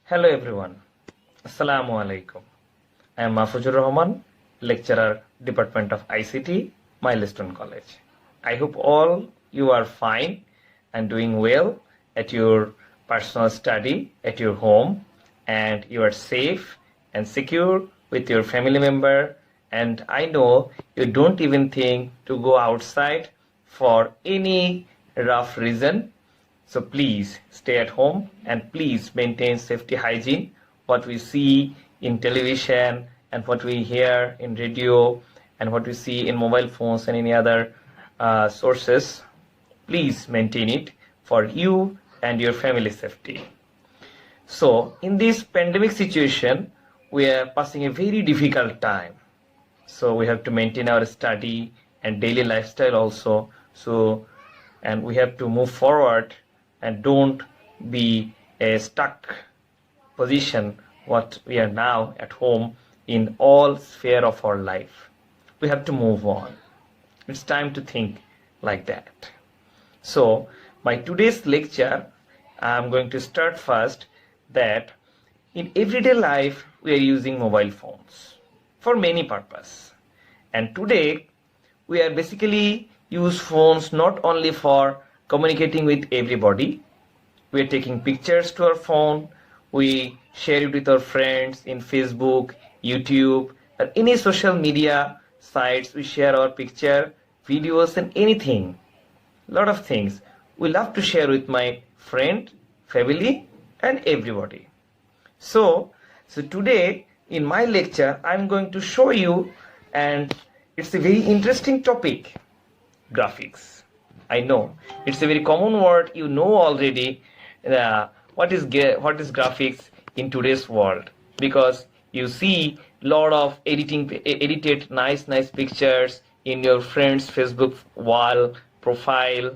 Hello everyone. Assalamu alaikum. I am Mahfuzur Rahman, lecturer, Department of ICT, Milestone College. I hope all you are fine and doing well at your personal study at your home, and you are safe and secure with your family member, and I know you don't even think to go outside for any rough reason. So please stay at home and please maintain safety hygiene. What we see in television and what we hear in radio and what we see in mobile phones and any other sources, please maintain it for you and your family safety. So in this pandemic situation, we are passing a very difficult time. So we have to maintain our study and daily lifestyle also. And we have to move forward and don't be a stuck position what we are now at home in all sphere of our life. We have to move on. It's time to think like that. So my today's lecture, I'm going to start first that in everyday life we are using mobile phones for many purposes. And today we are basically use phones not only for communicating with everybody. We are taking pictures to our phone. We share it with our friends in Facebook, YouTube, or any social media sites. We share our picture, videos, and anything. Lot of things. We love to share with my friend, family, and everybody. So today in my lecture, I'm going to show you, and it's a very interesting topic, graphics. I know it's a very common word, you know already what is graphics in today's world, because you see lot of edited nice pictures in your friend's Facebook wall profile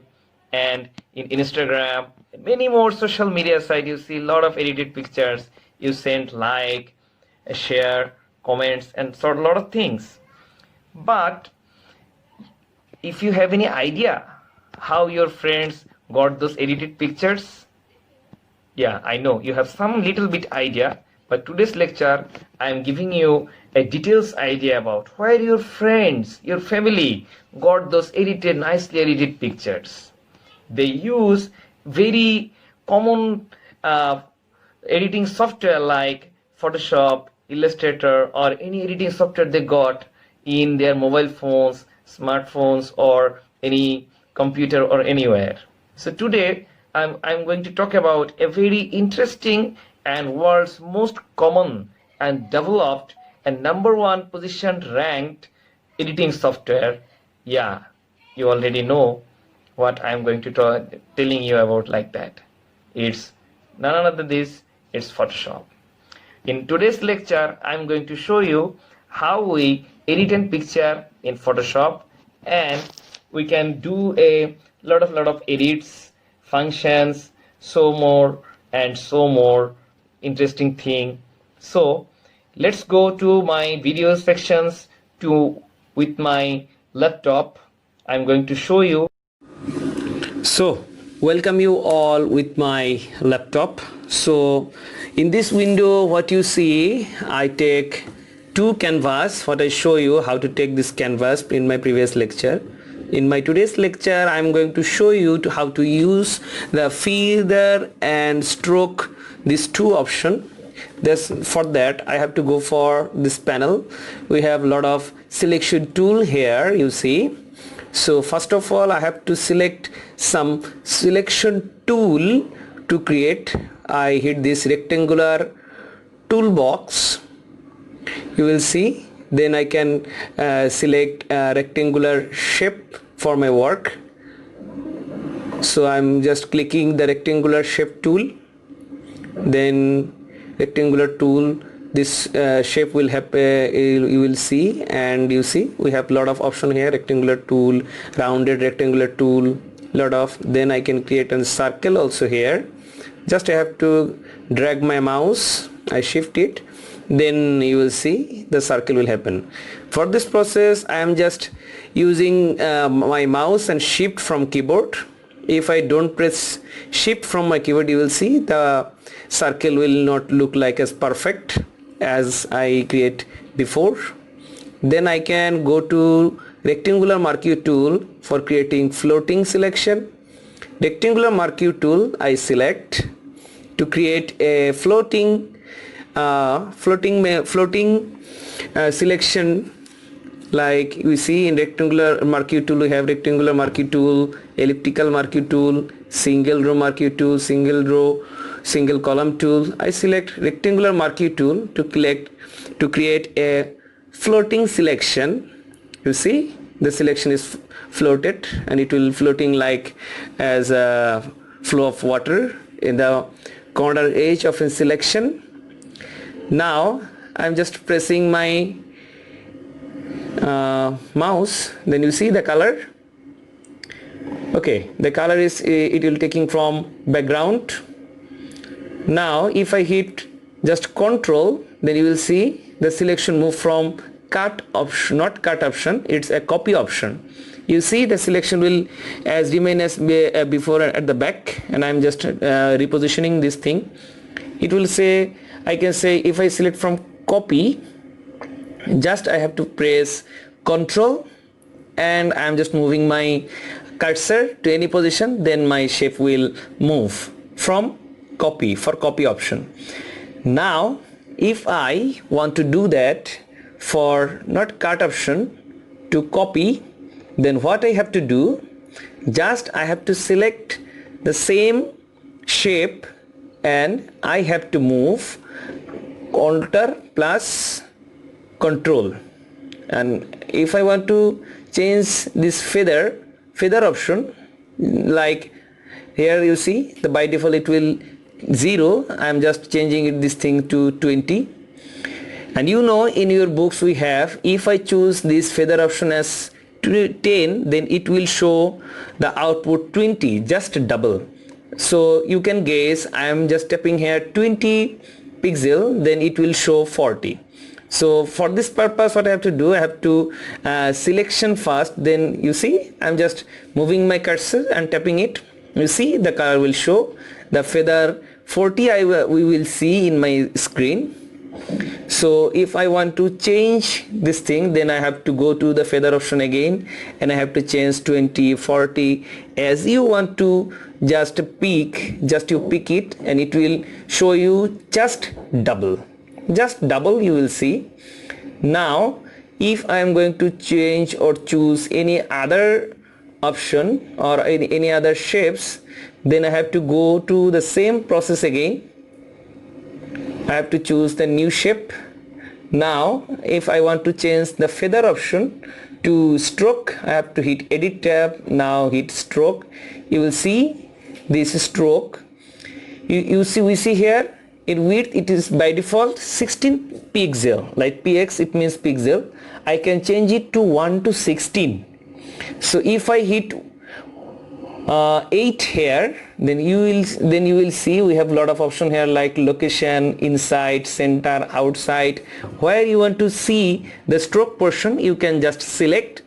and in Instagram, many more social media sites. You see a lot of edited pictures, you send like, share, comments, and sort of lot of things. But if you have any idea how your friends got those edited pictures, yeah, I know you have some little bit idea, but today's lecture I am giving you a details idea about where your friends, your family got those nicely edited pictures. They use very common editing software like Photoshop, Illustrator, or any editing software they got in their mobile phones, smartphones, or any computer or anywhere. So today I'm going to talk about a very interesting and world's most common and developed and #1 position ranked editing software. Yeah, you already know what I'm going to telling you about like that. It's none other than this, it's Photoshop. In today's lecture, I'm going to show you how we edit a picture in Photoshop, and we can do a lot of edits, functions, so more interesting thing. So let's go to my video sections with my laptop. I'm going to show you. So welcome you all with my laptop. So in this window what you see, I take two canvas. What I show you how to take this canvas in my previous lecture. In my today's lecture I am going to show you how to use the feather and stroke, these two options. For that I have to go for this panel. We have a lot of selection tool here, you see. So first of all I have to select some selection tool to create. I hit this rectangular toolbox, you will see. Then I can select a rectangular shape for my work. So I'm just clicking the rectangular shape tool, then rectangular tool, this shape will have you will see, and you see we have a lot of option here, rectangular tool, rounded rectangular tool, lot of. Then I can create a circle also here. Just I have to drag my mouse, I shift it, then you will see the circle will happen. For this process I am just using my mouse and shift from keyboard. if I don't press shift from my keyboard, you will see the circle will not look like as perfect as I create before. Then I can go to rectangular marquee tool for creating floating selection. Rectangular marquee tool I select to create a floating selection. Like we see in rectangular marquee tool, we have rectangular marquee tool, elliptical marquee tool, single row marquee tool, single row, single column tool. I select rectangular marquee tool to create a floating selection. You see the selection is floated and it will floating like as a flow of water in the corner edge of a selection. Now I'm just pressing my mouse, then you see the color. Okay, the color is, it will taking from background. Now if I hit just Control, then you will see the selection move from cut option, not cut option, it's a copy option. You see the selection will as remain as before at the back, and I'm just repositioning this thing. It will say, I can say if I select from copy, just I have to press Control and I'm just moving my cursor to any position, then my shape will move from copy for copy option. Now if I want to do that for not cut option to copy, then what I have to do, just I have to select the same shape and I have to move Alt plus Control. And if I want to change this feather option, like here you see the by default it will 0, I am just changing this thing to 20. And you know in your books we have, if I choose this feather option as 10, then it will show the output 20, just double. So you can guess I am just tapping here 20 pixel, then it will show 40. So for this purpose what I have to do, I have to selection first, then you see I'm just moving my cursor and tapping it. You see the color will show the feather 40 we will see in my screen. So if I want to change this thing, then I have to go to the feather option again and I have to change 20, 40 as you want to just pick it and it will show you just double you will see. Now if I am going to change or choose any other option or any other shapes, then I have to go to the same process again. I have to choose the new shape. Now if I want to change the feather option to stroke, I have to hit edit tab, now hit stroke. You will see this stroke. You see, we see here in width it is by default 16 pixel, like px it means pixel. I can change it to 1 to 16. So if I hit 8 here, then you will see we have a lot of option here like location, inside, center, outside. Where you want to see the stroke portion, you can just select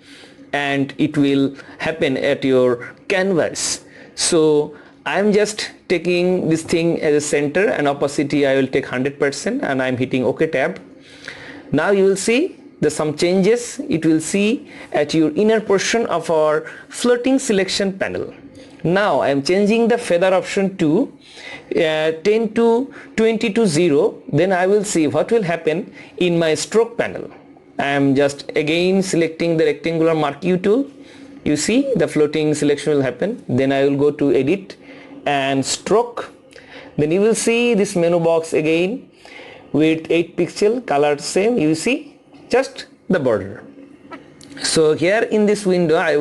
and it will happen at your canvas. So I'm just taking this thing as a center and opacity I will take 100% and I'm hitting OK tab. Now you will see there's some changes. It will see at your inner portion of our floating selection panel. Now I am changing the feather option to 10 to 20 to 0. Then I will see what will happen in my stroke panel. I am just again selecting the rectangular marquee tool. You see the floating selection will happen. Then I will go to edit and stroke. Then you will see this menu box again with 8 pixel, color same. You see just the border. So here in this window I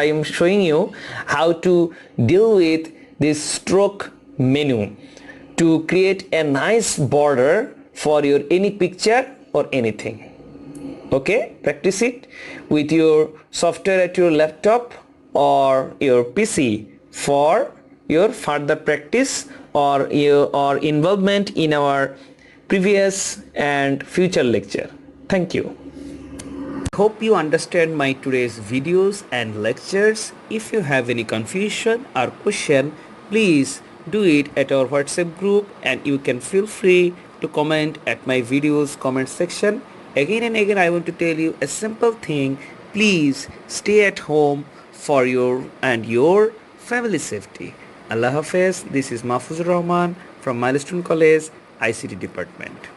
am showing you how to deal with this stroke menu to create a nice border for your any picture or anything. Okay, practice it with your software at your laptop or your PC for your further practice or your involvement in our previous and future lecture. Thank you. Hope you understand my today's videos and lectures. If you have any confusion or question, please do it at our WhatsApp group, and you can feel free to comment at my videos comment section. Again and again I want to tell you a simple thing. Please stay at home for your family safety. Allah Hafiz. This is Mahfuzur Rahman from Milestone College ICT department.